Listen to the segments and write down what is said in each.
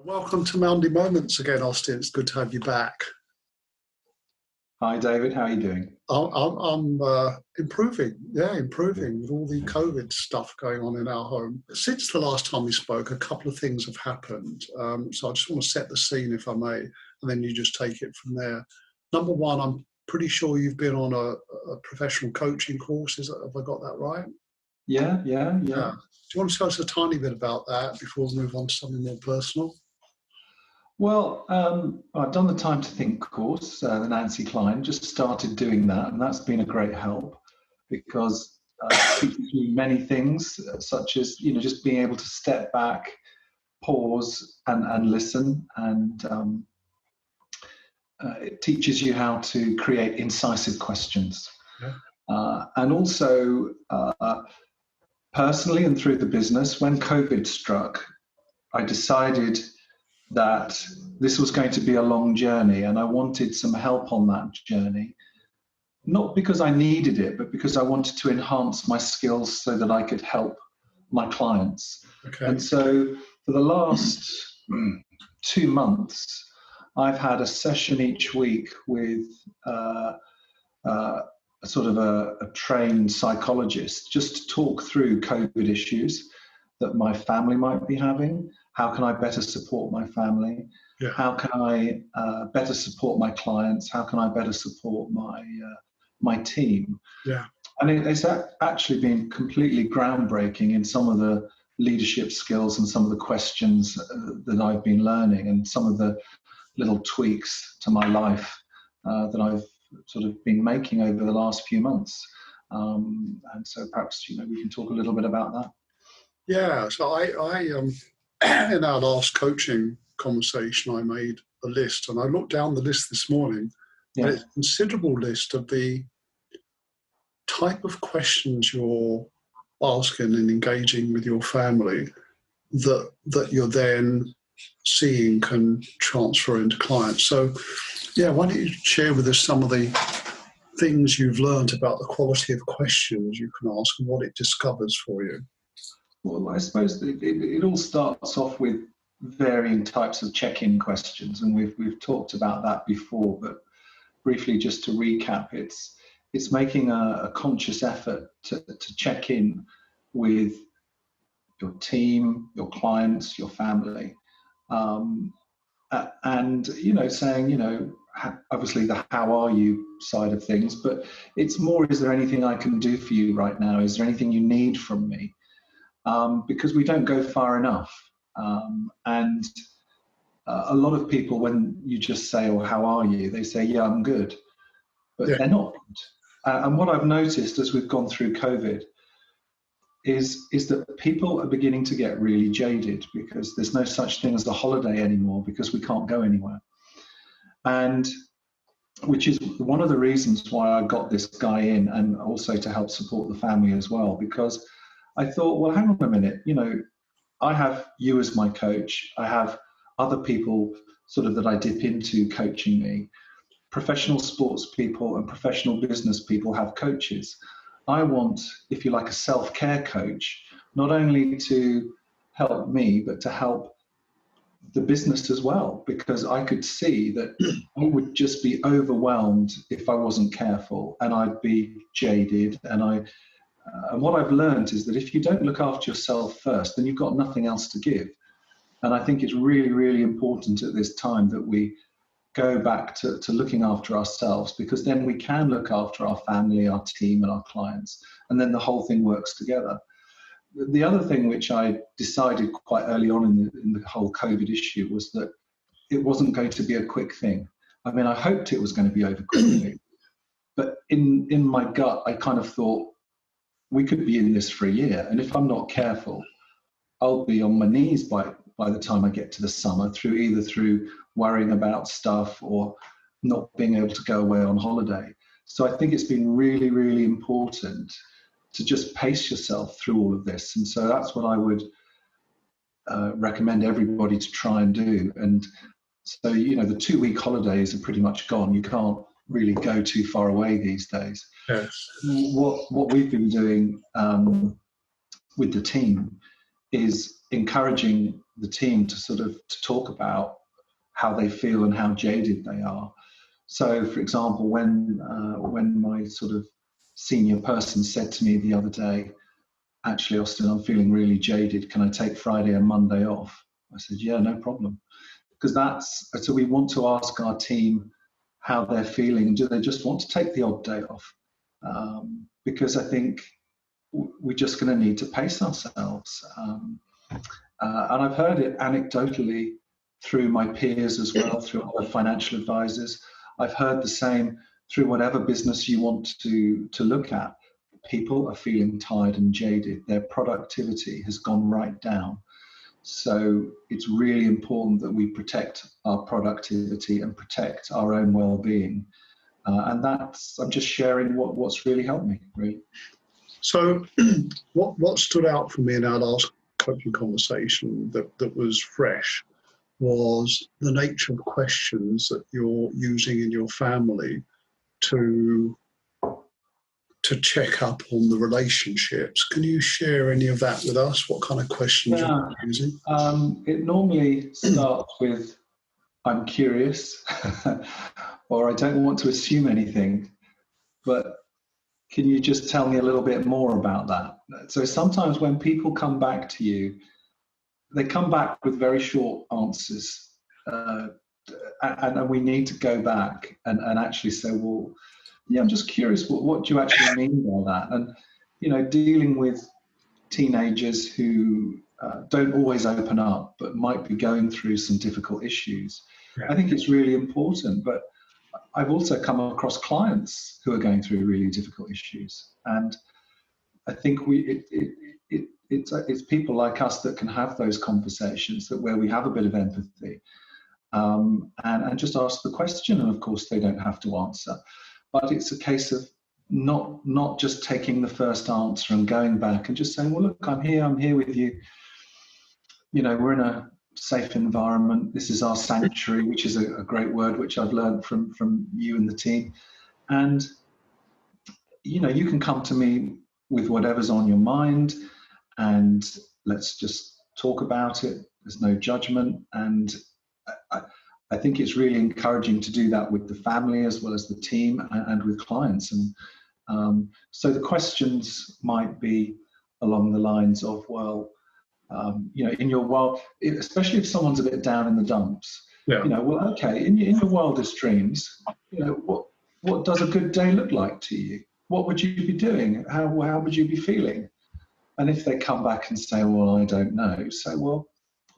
Welcome to Monday Moments again, Austyn. It's good to have you back. Hi, David. How are you doing? I'm improving. Yeah, improving with all the COVID stuff going on in our home. Since the last time we spoke, a couple of things have happened. So I just want to set the scene, if I may, and then you just take it from there. Number one, I'm pretty sure you've been on a professional coaching course. Have I got that right? Yeah. Do you want to tell us a tiny bit about that before we move on to something more personal? Well, I've done the Time to Think course, the Nancy Klein, just started doing that, and that's been a great help because it teaches you many things, such as, just being able to step back, pause, and listen, and it teaches you how to create incisive questions. Yeah. And also, personally and through the business, when COVID struck, I decided that this was going to be a long journey and I wanted some help on that journey. Not because I needed it, but because I wanted to enhance my skills so that I could help my clients. Okay. And so for the last 2 months, I've had a session each week with a trained psychologist just to talk through COVID issues that my family might be having. How can I better support my family? Yeah. How can I better support my clients? How can I better support my team? Yeah. And it's actually been completely groundbreaking in some of the leadership skills and some of the questions that I've been learning and some of the little tweaks to my life that I've sort of been making over the last few months. And so perhaps, we can talk a little bit about that. Yeah, so I in our last coaching conversation, I made a list, and I looked down the list this morning, and it's a considerable list of the type of questions you're asking and engaging with your family that you're then seeing can transfer into clients. So, yeah, why don't you share with us some of the things you've learned about the quality of questions you can ask and what it discovers for you? Well, I suppose it all starts off with varying types of check-in questions, and we've talked about that before. But briefly, just to recap, it's making a conscious effort to check in with your team, your clients, your family, and saying, obviously the how are you side of things, but it's more, is there anything I can do for you right now? Is there anything you need from me? Because we don't go far enough. And a lot of people, when you just say, oh, how are you? They say, yeah, I'm good. But they're not good. And what I've noticed as we've gone through COVID is that people are beginning to get really jaded because there's no such thing as a holiday anymore because we can't go anywhere. And which is one of the reasons why I got this guy in, and also to help support the family as well, because I thought, well, hang on a minute, I have you as my coach. I have other people sort of that I dip into coaching me. Professional sports people and professional business people have coaches. I want, if you like, a self-care coach, not only to help me, but to help the business as well, because I could see that I would just be overwhelmed if I wasn't careful, and I'd be jaded. And what I've learned is that if you don't look after yourself first, then you've got nothing else to give. And I think it's really, really important at this time that we go back to looking after ourselves, because then we can look after our family, our team, and our clients, and then the whole thing works together. The other thing which I decided quite early on in the whole COVID issue was that it wasn't going to be a quick thing. I mean, I hoped it was going to be over quickly, but in my gut, I kind of thought, we could be in this for a year, and if I'm not careful, I'll be on my knees by the time I get to the summer, either through worrying about stuff or not being able to go away on holiday. So I think it's been really, really important to just pace yourself through all of this. And so that's what I would recommend everybody to try and do. And so, the 2-week holidays are pretty much gone. You can't really go too far away these days. Yes. What we've been doing with the team is encouraging the team to sort of to talk about how they feel and how jaded they are. So, for example, when my sort of senior person said to me the other day, actually, Austyn, I'm feeling really jaded. Can I take Friday and Monday off? I said, yeah, no problem. Because so we want to ask our team how they're feeling, and do they just want to take the odd day off? Because I think we're just going to need to pace ourselves. And I've heard it anecdotally through my peers as well, through other financial advisors. I've heard the same through whatever business you want to look at. People are feeling tired and jaded. Their productivity has gone right down. So it's really important that we protect our productivity and protect our own well-being. And I'm just sharing what's really helped me, really. So what stood out for me in our last coaching conversation that was fresh was the nature of questions that you're using in your family to check up on the relationships. Can you share any of that with us? What kind of questions you're using? It normally starts with, I'm curious, or I don't want to assume anything, but can you just tell me a little bit more about that? So sometimes when people come back to you, they come back with very short answers. And we need to go back and actually say, well, yeah, I'm just curious, what do you actually mean by that? And, you know, dealing with teenagers who don't always open up, but might be going through some difficult issues. Yeah. I think it's really important, but I've also come across clients who are going through really difficult issues. And I think it's people like us that can have those conversations, where we have a bit of empathy, and just ask the question. And of course, they don't have to answer, but it's a case of not just taking the first answer and going back and just saying, well, look, I'm here with you. You know, we're in a safe environment. This is our sanctuary, which is a great word, which I've learned from you and the team. And, you know, you can come to me with whatever's on your mind, and let's just talk about it. There's no judgment. And I think it's really encouraging to do that with the family as well as the team and with clients. And so the questions might be along the lines of, well, you know, in your world, especially if someone's a bit down in the dumps, you know, well, okay, in your wildest dreams, you know, what does a good day look like to you? What would you be doing? How would you be feeling? And if they come back and say, well, I don't know, say, well,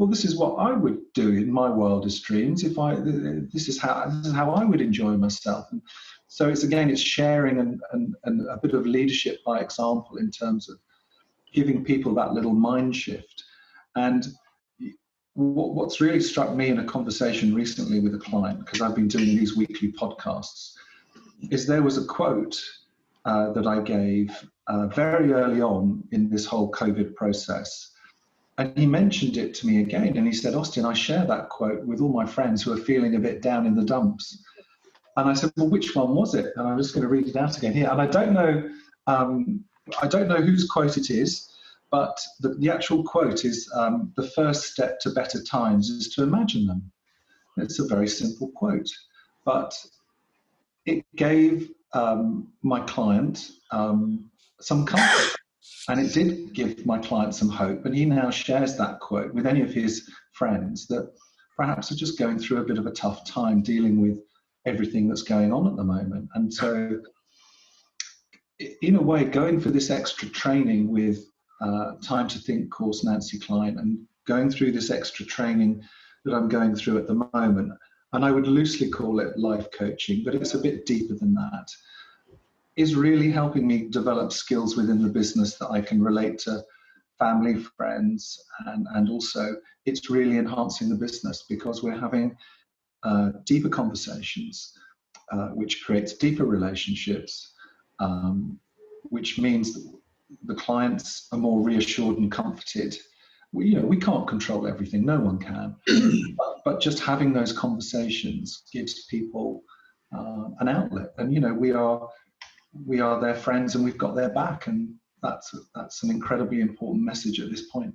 this is what I would do in my wildest dreams. This is how I would enjoy myself. And so it's sharing and a bit of leadership by example in terms of giving people that little mind shift. And what's really struck me in a conversation recently with a client, because I've been doing these weekly podcasts, is there was a quote that I gave very early on in this whole COVID process. And he mentioned it to me again, and he said, Austyn, I share that quote with all my friends who are feeling a bit down in the dumps. And I said, well, which one was it? And I'm just going to read it out again here. And I don't know whose quote it is, but the actual quote is, the first step to better times is to imagine them. It's a very simple quote, but it gave my client some comfort. And it did give my client some hope. And he now shares that quote with any of his friends that perhaps are just going through a bit of a tough time dealing with everything that's going on at the moment. And so, in a way, going for this extra training with Time to Think course, Nancy Klein, and going through this extra training that I'm going through at the moment, and I would loosely call it life coaching, but it's a bit deeper than that, is really helping me develop skills within the business that I can relate to family, friends, and also it's really enhancing the business because we're having deeper conversations, which creates deeper relationships, which means the clients are more reassured and comforted. We can't control everything, no one can, but just having those conversations gives people an outlet. And we are their friends and we've got their back, and that's an incredibly important message at this point.